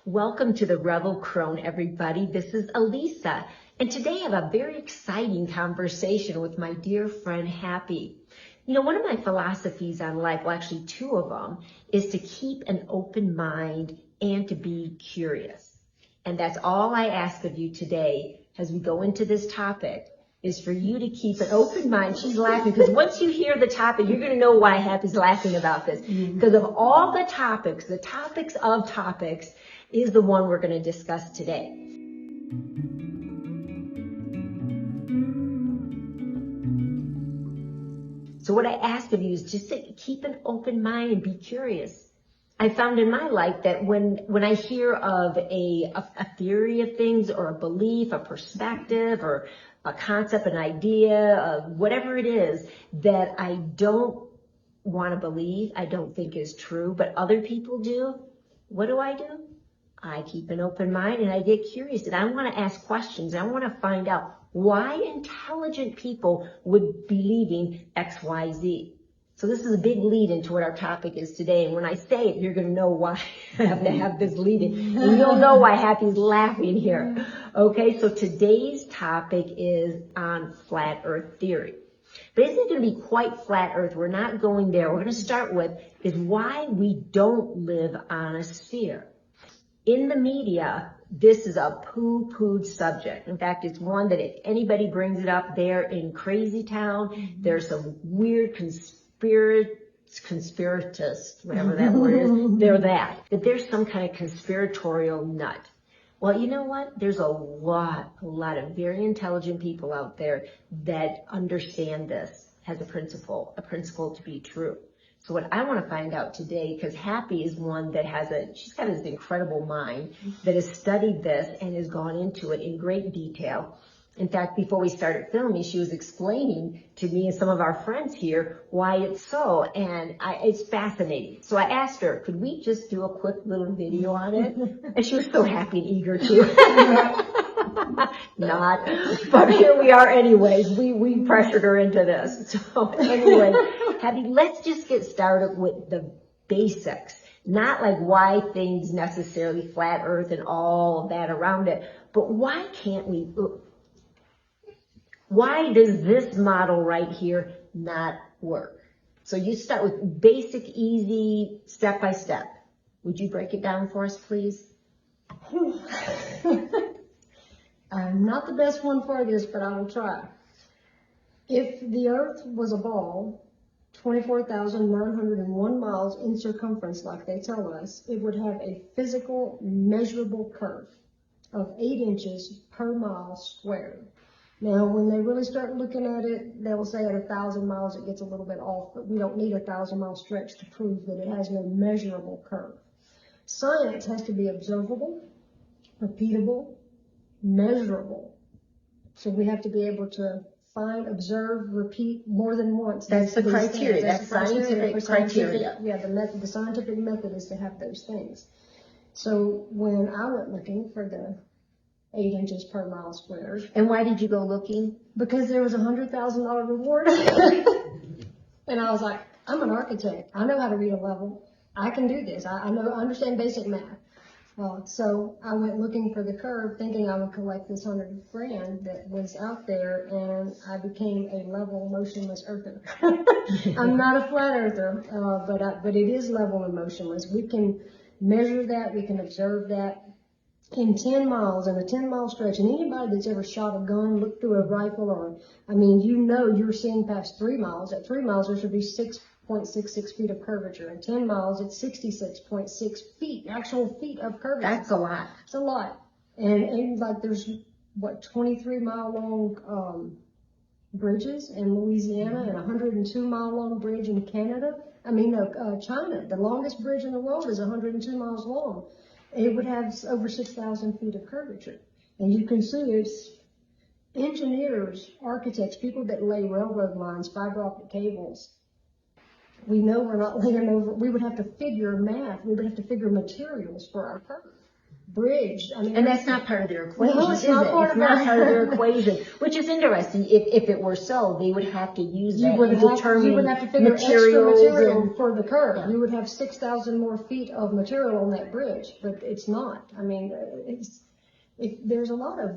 Welcome to the Rebel Crone, everybody. This is Elisa, and today I have a very exciting conversation with my dear friend Hapi. You know, one of my philosophies on life, well, actually two of them, is to keep an open mind and to be curious. And that's all I ask of you today as we go into this topic, is for you to keep an open mind. She's laughing because once you hear the topic, you're going to know why Happy's laughing about this. Because of all the topics of topics is the one we're going to discuss today. So what I ask of you is just to keep an open mind and be curious. I found in my life that when I hear of a theory of things or a belief, a perspective, or a concept, an idea, whatever it is that I don't want to believe, I don't think is true, but other people do, what do? I keep an open mind and I get curious and I want to ask questions. I want to find out why intelligent people would be believing X, Y, Z. So this is a big lead into what our topic is today. And when I say it, you're going to know why I have to have this lead in. And you'll know why Happy's laughing here. Okay, so today's topic is on flat earth theory. But isn't it going to be quite flat earth? We're not going there. We're going to start with is why we don't live on a sphere. In the media, this is a poo-pooed subject. In fact, it's one that if anybody brings it up, they're in crazy town. There's some weird conspiratists, whatever that word is, they're that there's some kind of conspiratorial nut. Well, you know what? There's a lot of very intelligent people out there that understand this as a principle to be true. So what I want to find out today, because Happy is one that she's got this incredible mind that has studied this and has gone into it in great detail. In fact, before we started filming, she was explaining to me and some of our friends here why it's so, and it's fascinating. So I asked her, could we just do a quick little video on it? And she was so happy and eager to. Not, but here we are anyways. We pressured her into this. So anyway, Happy, let's just get started with the basics. Not like why things necessarily flat earth and all of that around it, but why does this model right here not work? So you start with basic, easy, step by step. Would you break it down for us, please? I'm not the best one for this, but I will try. If the Earth was a ball, 24,901 miles in circumference, like they tell us, it would have a physical, measurable curve of 8 inches per mile squared. Now, when they really start looking at it, they will say at 1,000 miles it gets a little bit off, but we don't need a 1,000-mile stretch to prove that it has no measurable curve. Science has to be observable, repeatable, measurable. So we have to be able to find, observe, repeat more than once. That's the criteria. That's scientific criteria. Yeah, the scientific method is to have those things. So when I went looking for the 8 inches per mile squared. And why did you go looking? Because there was a $100,000 reward. And I was like, I'm an architect. I know how to read a level. I can do this. I understand basic math. So I went looking for the curve, thinking I would collect this $100,000 that was out there, and I became a level, motionless earther. I'm not a flat earther, but it is level and motionless. We can measure that. We can observe that. In 10 miles, in a 10-mile stretch, and anybody that's ever shot a gun, looked through a rifle, you're seeing past 3 miles. At 3 miles, there should be 6.66 feet of curvature. In 10 miles, it's 66.6 feet, actual feet of curvature. That's a lot. It's a lot. And like there's, 23-mile-long bridges in Louisiana and a 102-mile-long bridge in Canada. China. The longest bridge in the world is 102 miles long. It would have over 6,000 feet of curvature. And you can see it's engineers, architects, people that lay railroad lines, fiber optic cables. We know we're not laying over, we would have to figure math, we would have to figure materials for our curve. bridge. I mean, and that's not part of their equation, no, it's is not it? part It's of not it. part of their equation, which is interesting. If it were so, they would have to use that in determining you would have to figure extra materials material for the curve. Yeah. You would have 6,000 more feet of material on that bridge, but it's not. I mean, there's a lot of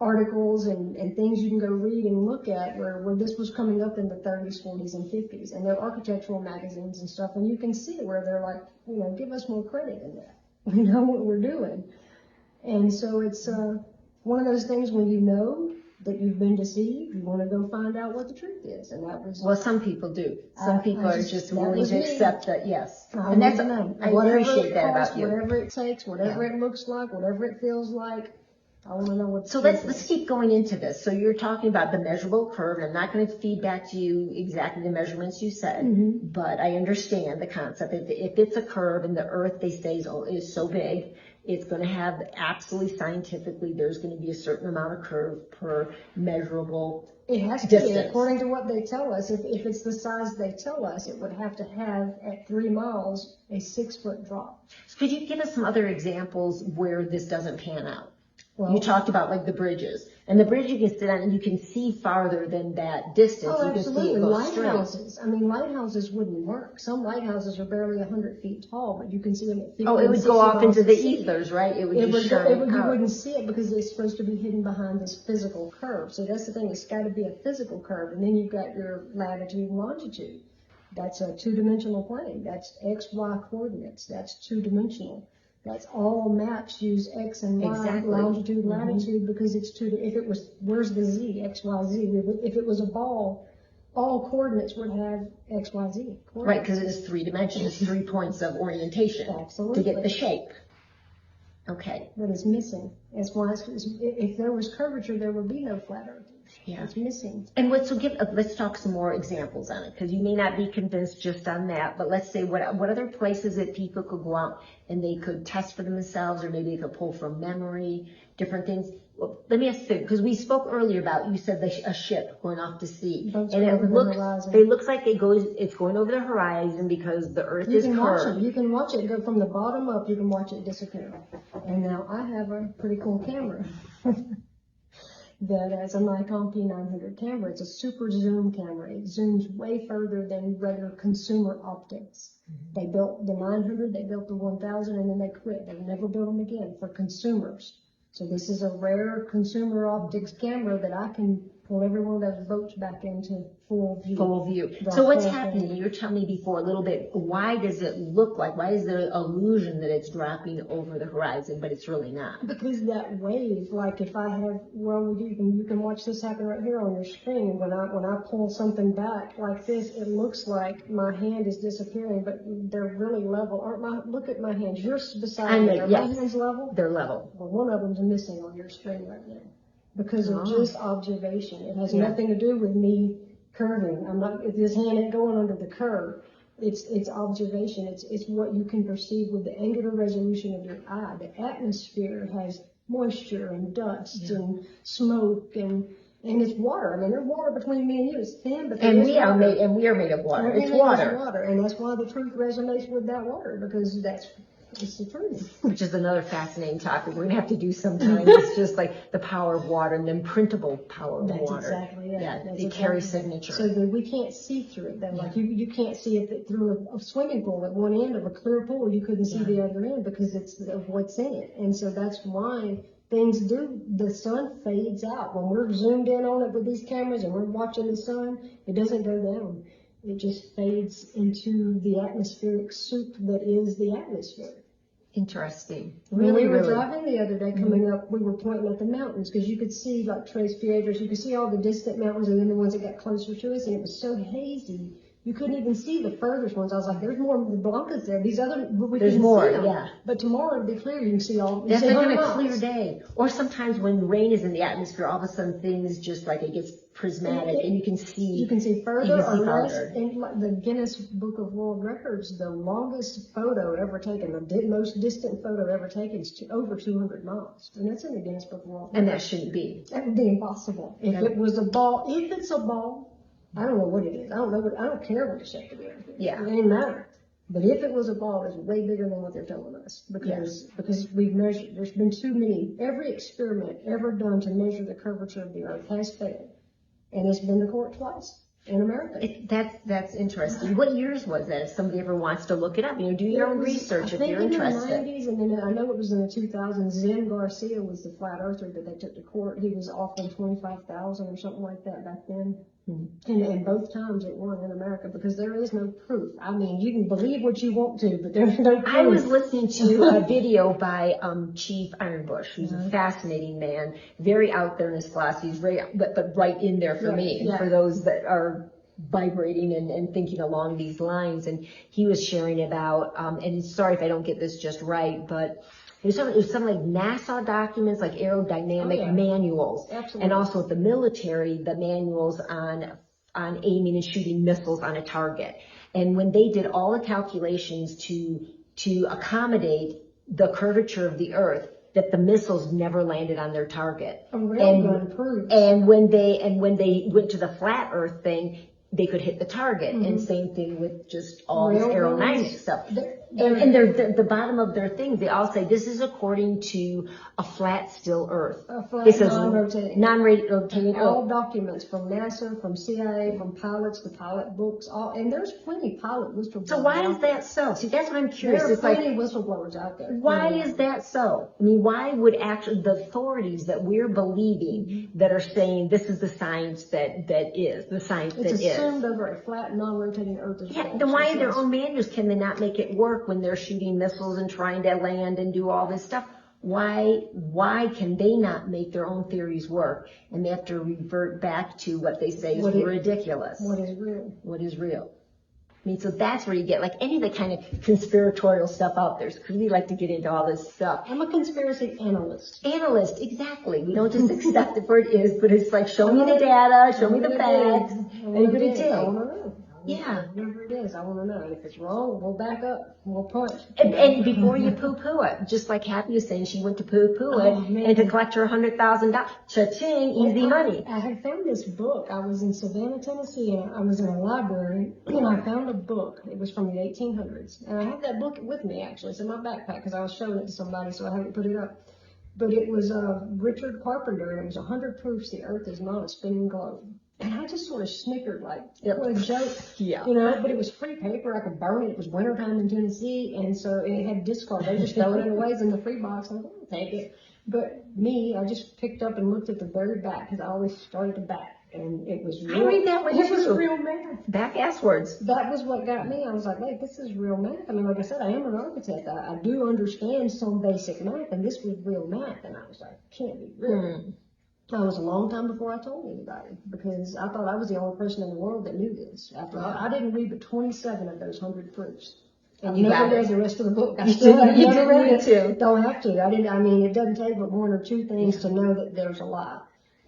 articles and things you can go read and look at where this was coming up in the 30s, 40s, and 50s, and they're architectural magazines and stuff, and you can see where they're like, give us more credit in that. We know what we're doing. And so it's one of those things when you know that you've been deceived, you want to go find out what the truth is. And that was... Well, some people do. Some people are just willing to accept that, yes. And that's, I appreciate that about you. Whatever it takes, whatever it looks like, whatever it feels like, I want to know what. So let's keep going into this. So you're talking about the measurable curve, and I'm not going to feed back to you exactly the measurements you said, but I understand the concept. If it's a curve and the Earth, they say, is so big, it's going to have absolutely scientifically, there's going to be a certain amount of curve per measurable It has to distance. be, according to what they tell us. If it's the size they tell us, it would have to have, at 3 miles, a 6-foot drop. So could you give us some other examples where this doesn't pan out? Well, you talked about like the bridges, and the bridge you can sit on and you can see farther than that distance. Oh, you absolutely. Can see it Lighthouses. I mean, lighthouses wouldn't work. Some lighthouses are barely 100 feet tall, but you can see them at 50. Oh, it would go off into the ethers, right? It would just shine out. You wouldn't see it because it's supposed to be hidden behind this physical curve. So that's the thing. It's got to be a physical curve, and then you've got your latitude and longitude. That's a 2-dimensional plane. That's X, Y coordinates. That's 2-dimensional. That's all maps use X and Y, longitude, latitude, because it's if it was, where's the Z, X, Y, Z? If it was a ball, all coordinates would have X, Y, Z. Right, because it is 3 dimensions, 3 points of orientation. Absolutely. To get the shape. Okay. But it's missing. That's why if there was curvature, there would be no flat Earth. Yeah. It's missing. And let's talk some more examples on it, because you may not be convinced just on that, but let's say what other places that people could go out and they could test for themselves, or maybe they could pull from memory, different things. Well, let me ask you, because we spoke earlier about, you said a ship going off to sea, and it looks like it's going over the horizon because the Earth is curved. You can watch it go from the bottom up. You can watch it disappear. And now I have a pretty cool camera. That is a Nikon P900 camera. It's a super zoom camera. It zooms way further than regular consumer optics. They built the 900, they built the 1000, and then they quit. They never built them again for consumers. So this is a rare consumer optics camera that I can pull every one of those boats back into full view. Full view. So what's happening? You were telling me before a little bit, why does it look like, why is there an illusion that it's dropping over the horizon, but it's really not? Because that wave, like if I have, you can watch this happen right here on your screen. When I pull something back like this, it looks like my hand is disappearing, but they're really level. Look at my hands. Yours beside me. Are my hands level? They're level. Well, one of them's missing on your screen right now. Because of just observation. It has nothing to do with me curving. If this hand ain't going under the curve. It's observation. It's what you can perceive with the angular resolution of your eye. The atmosphere has moisture and dust and smoke and it's water. I mean, there's water between me and you. It's thin, but we are made of water. It's water. And that's why the truth resonates with that water, because it's the truth. Which is another fascinating topic we're going to have to do sometime. It's just like the power of water and the imprintable power of water. Exactly it. Yeah, it carries signature. So that we can't see through it. Though. Like you can't see it through a swimming pool. At one end of a clear pool, you couldn't see the other end because it's of what's in it. And so that's why things the sun fades out. When we're zoomed in on it with these cameras and we're watching the sun, it doesn't go down. It just fades into the atmospheric soup that is the atmosphere. Interesting. When we were driving the other day coming up, we were pointing at the mountains because you could see like Tres Piedras, you could see all the distant mountains and then the ones that got closer to us, and it was so hazy. You couldn't even see the furthest ones. I was like, there's more Blancas there. These other, there's more, see them. yeah. But tomorrow it'll be clear. You can see all. Definitely on a clear day. Or sometimes when rain is in the atmosphere, all of a sudden things just like it gets prismatic and you can see. You can see further or less. In the Guinness Book of World Records, the longest photo ever taken, the most distant photo ever taken is over 200 miles. And that's in the Guinness Book of World Records. And that shouldn't be. That would be impossible. If it was a ball, I don't know what it is. I don't care what the shape of it is. Yeah. It ain't matter. But if it was a ball, it's way bigger than what they're telling us because we've measured. There's been too many. Every experiment ever done to measure the curvature of the Earth has failed, and it's been to court twice in America. That's interesting. What years was that? If somebody ever wants to look it up, do your own research if you're interested. I think in the 90s, and then I know it was in the 2000s. Zen Garcia was the flat earther that they took to court. He was offering $25,000 or something like that back then. And both times it won in America because there is no proof. I mean, you can believe what you want to, but there's no proof. I was listening to a video by Chief Ironbush, who's a fascinating man, very out there in his philosophy, but right in there for me and for those that are vibrating and thinking along these lines. And he was sharing about, and sorry if I don't get this just right, but it was some like NASA documents, like aerodynamic manuals. Absolutely. And also the military, the manuals on aiming and shooting missiles on a target. And when they did all the calculations to accommodate the curvature of the Earth, that the missiles never landed on their target. A railgun proves. And when they went to the flat Earth thing, they could hit the target. And same thing with just all this aerodynamic stuff. And they're the bottom of their things, they all say this is according to a flat, still Earth. A flat, it says non-rotating. All documents from NASA, from CIA, from pilots, the pilot books, and there's plenty of pilot whistleblowers. So why is that so? See, that's what I'm curious. There are plenty of whistleblowers out there. Why is that so? I mean, why would actually the authorities that we're believing that are saying this is the science that is the science that is? It's assumed over a flat, non-rotating Earth is false. Then why in their own manuals can they not make it work when they're shooting missiles and trying to land and do all this stuff? Why can they not make their own theories work and they have to revert back to what they say is ridiculous? What is real? What is real? I mean, so that's where you get like any of the kind of conspiratorial stuff out there. Because we like to get into all this stuff. I'm a conspiracy analyst. Analyst, exactly. We don't just accept it for it is, but it's like show me the data, show me the facts. Are you going to take? I want to know. Yeah. Whatever it is, I want to know. And if it's wrong, we'll back up. We'll punch. And before you poo-poo it, just like Hapi was saying, she went to poo-poo it and to collect her $100,000. Cha-ching, easy money. I had found this book. I was in Savannah, Tennessee, and I was in a library, and I found a book. It was from the 1800s. And I have that book with me, actually. It's in my backpack because I was showing it to somebody, so I haven't put it up. But it was Richard Carpenter, and it was 100 Proofs the Earth is Not a Spinning Globe. And I just sort of snickered, like, what a joke. Yeah. But it was free paper. I could burn it. It was wintertime in Tennessee. And so it had discard. They just throw it away in the free box. I'm like, I'll take it. But me, I just picked up and looked at the very back because I always started the back. And it was real. I read that one It was real math. Back asswards. That was what got me. I was like, wait, this is real math. I mean, like I said, I am an architect. I do understand some basic math. And this was real math. And I was like, can't be real. It was a long time before I told anybody because I thought I was the only person in the world that knew this. After all, I didn't read but 27 of those 100 proofs. And you never read the rest of the book. I still have never read it. Don't have to. I mean, it doesn't take but one or two things to know that there's a lie.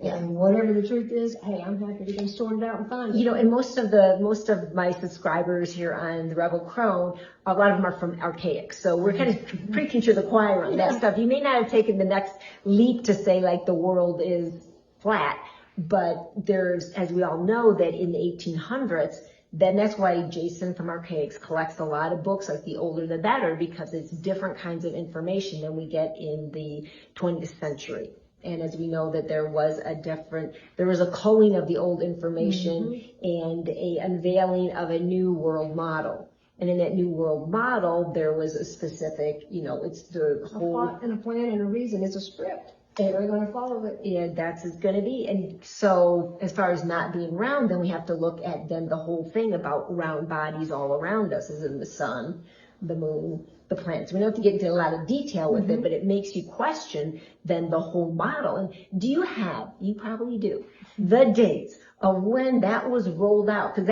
And whatever the truth is, hey, I'm happy to go sort it out and find it. And most of my subscribers here on the Rebel Crone, a lot of them are from Archaic. So we're kind of preaching to the choir on that stuff. You may not have taken the next leap to say like the world is flat, but there's, as we all know, that in the 1800s, then that's why Jason from Archaics collects a lot of books, like the older the better, because it's different kinds of information than we get in the 20th century. And as we know that there was a culling of the old information and a unveiling of a new world model. And in that new world model, there was a specific, it's the whole... A plot and a plan and a reason. It's a script. They're going to follow it. And that's it's going to be. And so as far as not being round, then we have to look at then the whole thing about round bodies all around us, as in the sun, the moon, the planets. We don't have to get into a lot of detail with it, but it makes you question then the whole model. And you probably do, the dates of when that was rolled out? Because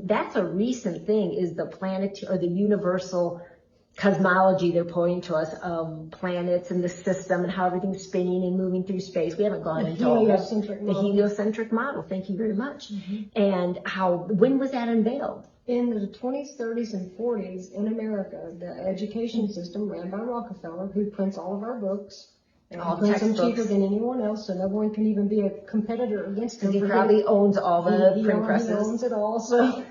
that's a recent thing, is the planet or the universal cosmology they're pointing to us of planets and the system and how everything's spinning and moving through space. We haven't gone into all that. The heliocentric model. Thank you very much. And when was that unveiled? In the 20s, 30s, and 40s in America, the education system ran by Rockefeller, who prints all of our books. And prints them cheaper than anyone else, so no one can even be a competitor against him. Because he probably owns all the print presses. He owns it all, so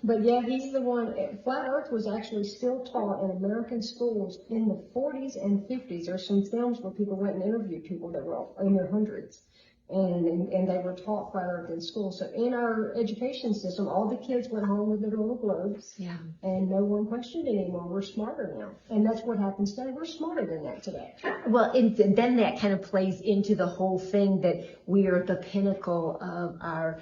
But yeah, he's the one. Flat Earth was actually still taught in American schools in the 40s and 50s. There's some films where people went and interviewed people that were in their hundreds, and they were taught Flat Earth in school. So in our education system, all the kids went home with their little globes, Yeah. and no one questioned it anymore. We're smarter now, and that's what happens today. We're smarter than that today. Well, then that kind of plays into the whole thing that we are the pinnacle of our,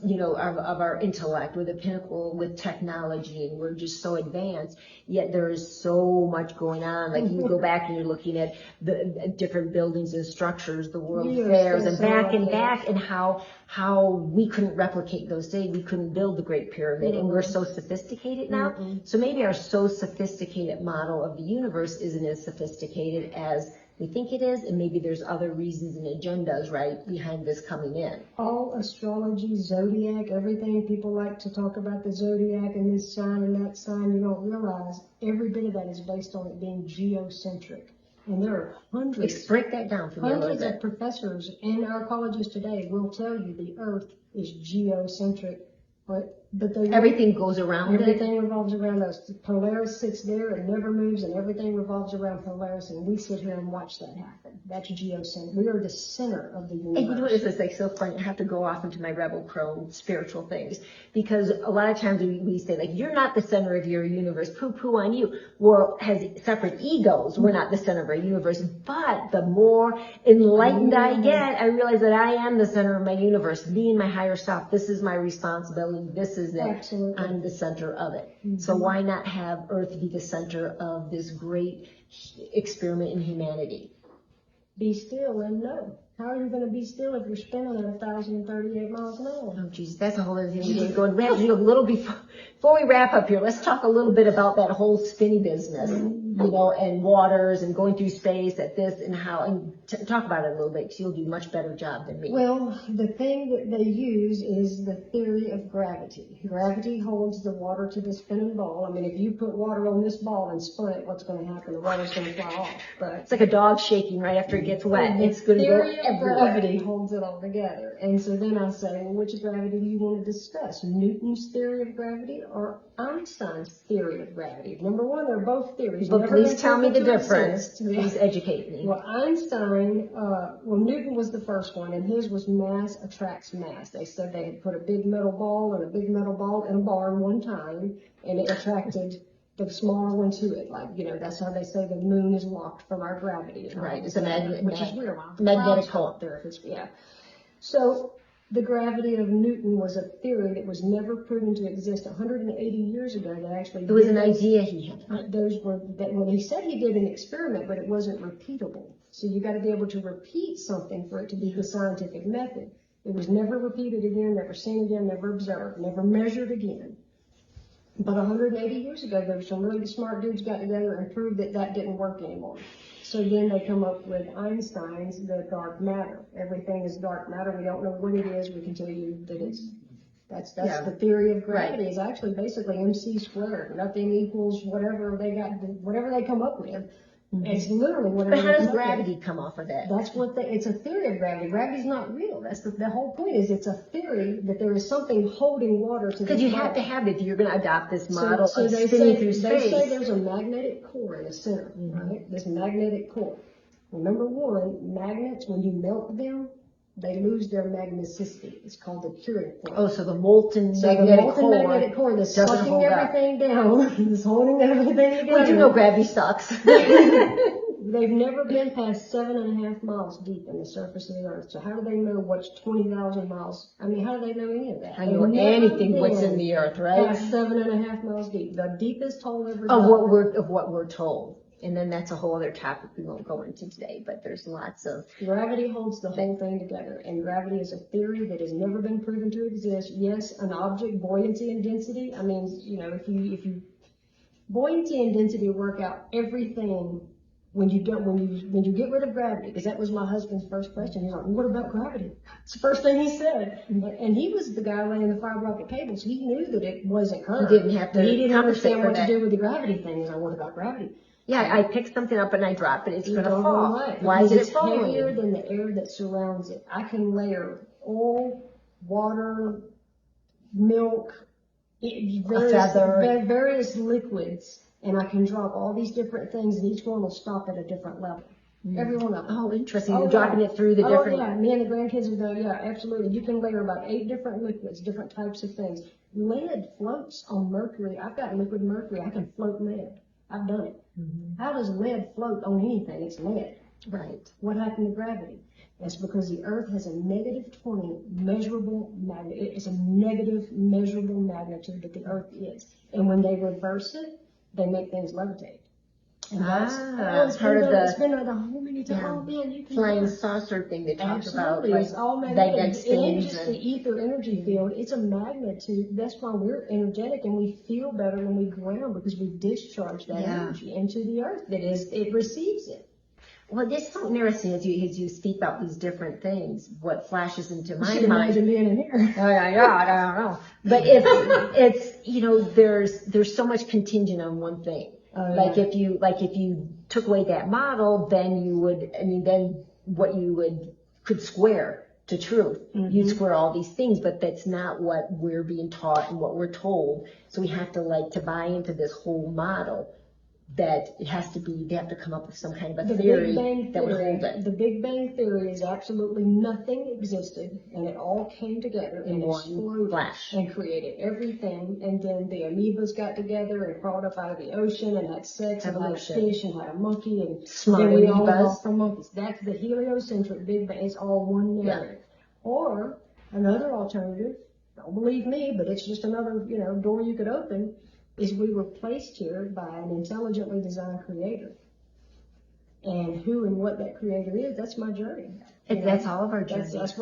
of our intellect. We're the pinnacle with technology, and we're just so advanced. Yet there is so much going on. Like you go back and you're looking at the different buildings and structures, the World Fairs, and back, and how we couldn't replicate those days. We couldn't build the Great Pyramid, and we're so sophisticated now. So maybe our so sophisticated model of the universe isn't as sophisticated as we think it is, and maybe there's other reasons and agendas right behind this coming in. All astrology, zodiac, everything, people like to talk about the zodiac and this sign and that sign. You don't realize every bit of that is based on it being geocentric. And there are hundreds. Break that down for me a little bit. Hundreds of professors in our colleges today will tell you the Earth is geocentric. But everything goes around it. Everything revolves around us. Polaris sits there and never moves, and everything revolves around Polaris, and we sit here and watch that happen. That's geocentric. We are the center of the universe. And you know what, it's like so funny. I have to go off into my Rebel Crone spiritual things, because a lot of times we say, like, you're not the center of your universe. Poo-poo on you. Well, has separate egos. We're not the center of our universe. But the more enlightened I get, I realize that I am the center of my universe. Being my higher self. This is my responsibility. This is it. Absolutely. I'm the center of it. So why not have Earth be the center of this great experiment in humanity? Be still and know. How are you going to be still if you're spinning at 1,038 miles an hour? Oh, Jesus, that's a whole other thing we didn't go and wrap. A little before we wrap up here, let's talk a little bit about that whole spinny business, and waters and going through space at this and how, and talk about it a little bit, because you'll do a much better job than me. Well, the thing that they use is the theory of gravity. Gravity holds the water to the spinning ball. I mean, if you put water on this ball and spin it, what's going to happen? The water's going to fly off. But it's like a dog shaking right after it gets wet. It's going to go everywhere. Gravity holds it all together. And so then I say, well, which gravity do you want to discuss? Newton's theory of gravity or Einstein's theory of gravity? Number one, they're both theories. But please tell me the difference. Please educate me. Well, Einstein, Newton was the first one, and his was mass attracts mass. They said they had put a big metal ball and a big metal ball in a barn one time, and it attracted the smaller one to it. Like, that's how they say the moon is locked from our gravity. Right. It's a magnet. Which is weird. Magnetic pole. So the gravity of Newton was a theory that was never proven to exist. 180 years ago, they actually. It was an idea he had. He said he did an experiment, but it wasn't repeatable. So you got to be able to repeat something for it to be the scientific method. It was never repeated again, never seen again, never observed, never measured again. But 180 years ago, there were some really smart dudes got together and proved that didn't work anymore. So then they come up with Einstein's the dark matter. Everything is dark matter. We don't know what it is. We can tell you that that's the theory of gravity. Right. Is actually basically MC squared. Nothing equals whatever they come up with. It's literally whatever. But how does gravity come off of that? That's it's a theory of gravity. Gravity's not real. That's the whole point. Is it's a theory that there is something holding water to. Because you have to have it if you're going to adopt this model of spinning through space. They say there's a magnetic core in the center, right? This magnetic core. Well, number one, magnets, when you melt them, they lose their magneticity. It's called the curing point. Oh, so the molten magnetic core that's sucking everything down, is holding everything together. Well, you know gravity sucks. They've never been past 7.5 miles deep in the surface of the Earth. So how do they know what's 20,000 miles? I mean, how do they know any of that? I know anything what's in the Earth, right? Past 7.5 miles deep. The deepest hole ever of what we're told. And then that's a whole other topic we won't go into today, but there's lots of. Gravity holds the whole thing together, and gravity is a theory that has never been proven to exist. Yes, an object, buoyancy and density. I mean, if you buoyancy and density work out everything when you get rid of gravity, because that was my husband's first question. He's like, what about gravity? It's the first thing he said. And he was the guy laying the fiber optic cables. He knew that it wasn't her. He didn't understand what to do with the gravity thing. He's like, what about gravity? Yeah, I pick something up and I drop it. It's going to fall. Why is it falling? It's heavier than the air that surrounds it. I can layer oil, water, milk, various liquids, and I can drop all these different things, and each one will stop at a different level. Every one of them. Oh, interesting. You're dropping it through the different. Oh, yeah. Me and the grandkids have done, yeah, absolutely. You can layer about 8 different liquids, different types of things. Lead floats on mercury. I've got liquid mercury. I can float lead. I've done it. How does lead float on anything? It's lead. Right. What happened to gravity? That's because the Earth has a negative 20 measurable magnitude. It's a negative measurable magnitude that the Earth is. And when they reverse it, they make things levitate. And that's part of it's been the whole many times. Yeah. Oh man, you can flying saucer thing they talk about. Absolutely, it's all magnetic. Magnetic And just the ether energy field, it's a magnet to, that's why we're energetic and we feel better when we ground, because we discharge that energy into the earth. It receives it. Well, it's so interesting as you speak about these different things. What flashes into my mind? Imagine being in here. I don't know. But it's there's so much contingent on one thing. If you took away that model, then then what you could square to truth. You'd square all these things, but that's not what we're being taught and what we're told. So we have to buy into this whole model that they have to come up with some kind of a theory that would hold it. The Big Bang Theory is absolutely nothing existed, and it all came together and exploded flash and created everything. And then the amoebas got together and crawled up out of the ocean and had sex and had a fish and had a monkey, and then we all evolved from monkeys. That's the heliocentric Big Bang. It's all one narrative. Or another alternative. Don't believe me, but it's just another door you could open. Is we were placed here by an intelligently designed creator. And who and what that creator is, that's my journey. That's all of our journey. That's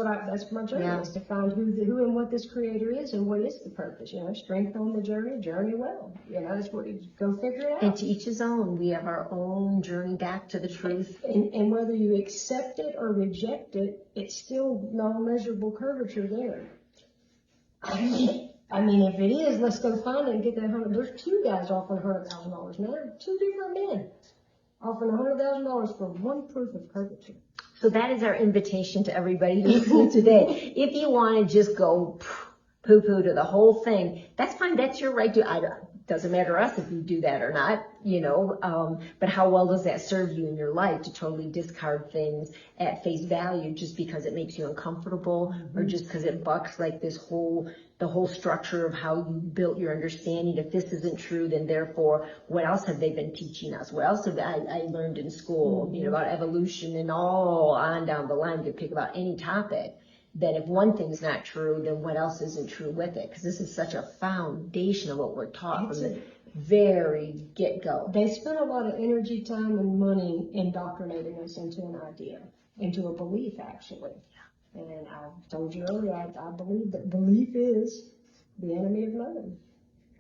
my journey, is to find who and what this creator is and what is the purpose. Strength on the journey well. That's what you go figure it out. And to each his own. We have our own journey back to the truth. And whether you accept it or reject it, it's still no measurable curvature there. I mean, if it is, let's go find it and get that There's 2 guys offering $100,000 now. 2 different men offering $100,000 for one proof of curvature. So that is our invitation to everybody listening today. If you want to just go poo-poo to the whole thing, that's fine. That's your right to. Doesn't matter to us if you do that or not, but how well does that serve you in your life to totally discard things at face value just because it makes you uncomfortable or just because it bucks like the whole structure of how you built your understanding. If this isn't true, then therefore, what else have they been teaching us? What else have I learned in school, about evolution and all on down the line? You could pick about any topic. That if one thing's not true, then what else isn't true with it? Because this is such a foundation of what we're taught from the very get-go. They spend a lot of energy, time, and money indoctrinating us into an idea, into a belief, actually. And I told you earlier, I believe that belief is the enemy of knowing.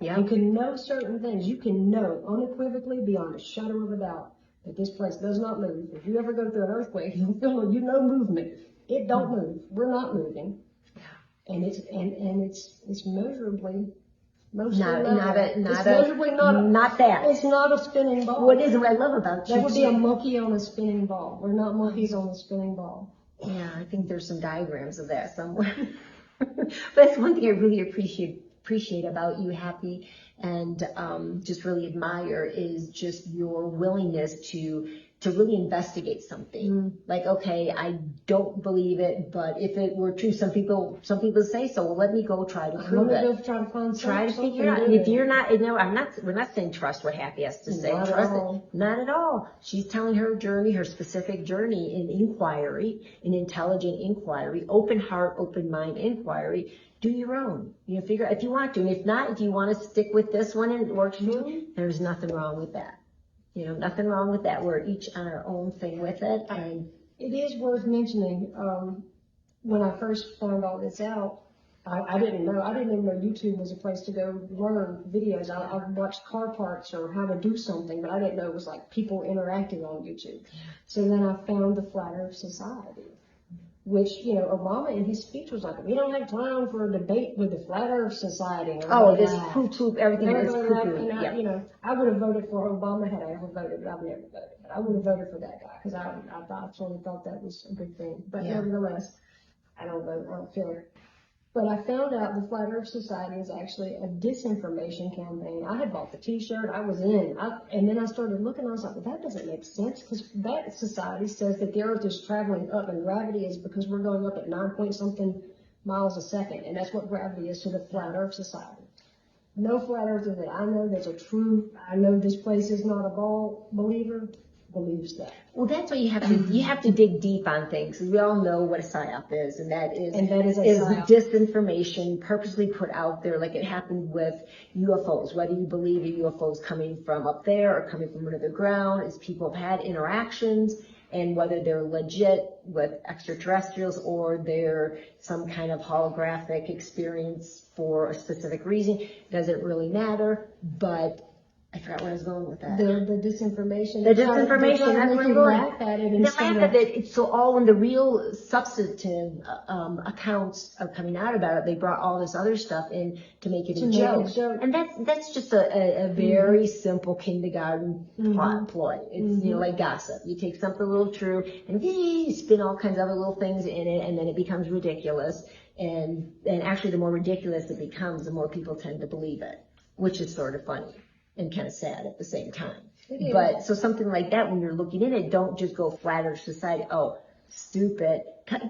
Yeah. You can know certain things. You can know unequivocally, beyond a shadow of a doubt, that this place does not move. If you ever go through an earthquake, you'll feel movement. It don't move. We're not moving. And it's measurably not that. It's not a spinning ball. What is it I love about you? That would be a monkey on a spinning ball. We're not monkeys on a spinning ball. Yeah, I think there's some diagrams of that somewhere. But that's one thing I really appreciate about you, Hapi, and just really admire is just your willingness to really investigate something. Like, okay, I don't believe it, but if it were true, some people say so. Well, let me go try to prove it. Try to figure it out. And if you're not, we're not saying trust what Hapi has to say. Trust it. Not at all. She's telling her journey, her specific journey in inquiry, in intelligent inquiry, open heart, open mind inquiry. Do your own. Figure out if you want to. And if not, if you want to stick with this one and it works for you, there's nothing wrong with that. Nothing wrong with that. We're each on our own thing with it. And it is worth mentioning, when I first found all this out, I didn't even know YouTube was a place to go learn videos. I watched car parts or how to do something, but I didn't know it was like people interacting on YouTube. So then I found the Flat Earth Society, which, Obama in his speech was like, we don't have time for a debate with the Flat Earth Society. This poo-poo, everything is poo-poo. I would have voted for Obama had I ever voted, but I've never voted. But I would have voted for that guy because I actually thought that was a good thing. But nevertheless, I don't vote. I don't feel it. But I found out the Flat Earth Society is actually a disinformation campaign. I had bought the t-shirt, I was in, and then I started looking, I was like, well, that doesn't make sense, because that society says that the Earth is traveling up, and gravity is because we're going up at 9 point something miles a second, and that's what gravity is to the Flat Earth Society. No Flat Earther that I know that's a true, I know this place is not a ball believer, believes that. Well, that's why you have to dig deep on things. We all know what a psyop is, and that is psyop. disinformation purposely put out there, like it happened with UFOs. Whether you believe a UFO is coming from up there or coming from under the ground, is people have had interactions, and whether they're legit with extraterrestrials or they're some kind of holographic experience for a specific reason, doesn't really matter. But I forgot where I was going with that. The disinformation. The disinformation, that's where I'm going. Laugh at it. They laugh at it. It's so all when the real substantive accounts are coming out about it, they brought all this other stuff in to make it a joke. And that's just a very simple kindergarten plot ploy. It's like gossip. You take something a little true and you spin all kinds of other little things in it, and then it becomes ridiculous. And actually, the more ridiculous it becomes, the more people tend to believe it, which is sort of funny and kind of sad at the same time. But so something like that, when you're looking in it, don't just go Flat Earth Society. Oh, stupid.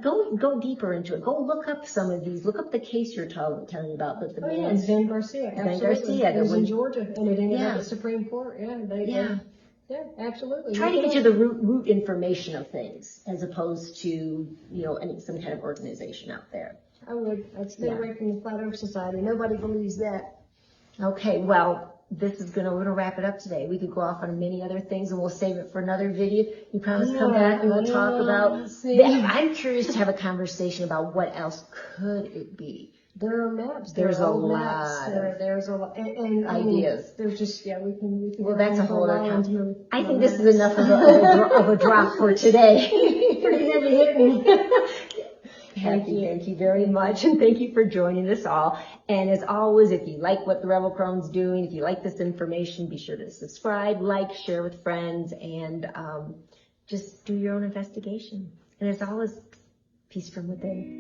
Go deeper into it. Go look up some of these. Look up the case you're telling me about. But Ben Garcia. Ben Garcia. It was in Georgia, and it ended up at the Supreme Court. Yeah, absolutely. Try to get to the root information of things, as opposed to some kind of organization out there. I would. I'd stay away from the Flat Earth Society. Nobody believes that. Okay, well, this is we're gonna wrap it up today. We could go off on many other things, and we'll save it for another video. You promise to come back and we'll talk about. I'm curious to have a conversation about what else could it be. There are maps. There's a lot. There's a lot and ideas. There's just we can. Well, that's a whole other conversation. I think this is enough of a drop for today. Pretty heavy hitting. Thank you very much, and thank you for joining us all. And as always, if you like what the Rebel Crone's doing, if you like this information, be sure to subscribe, like, share with friends, and just do your own investigation. And as always, peace from within.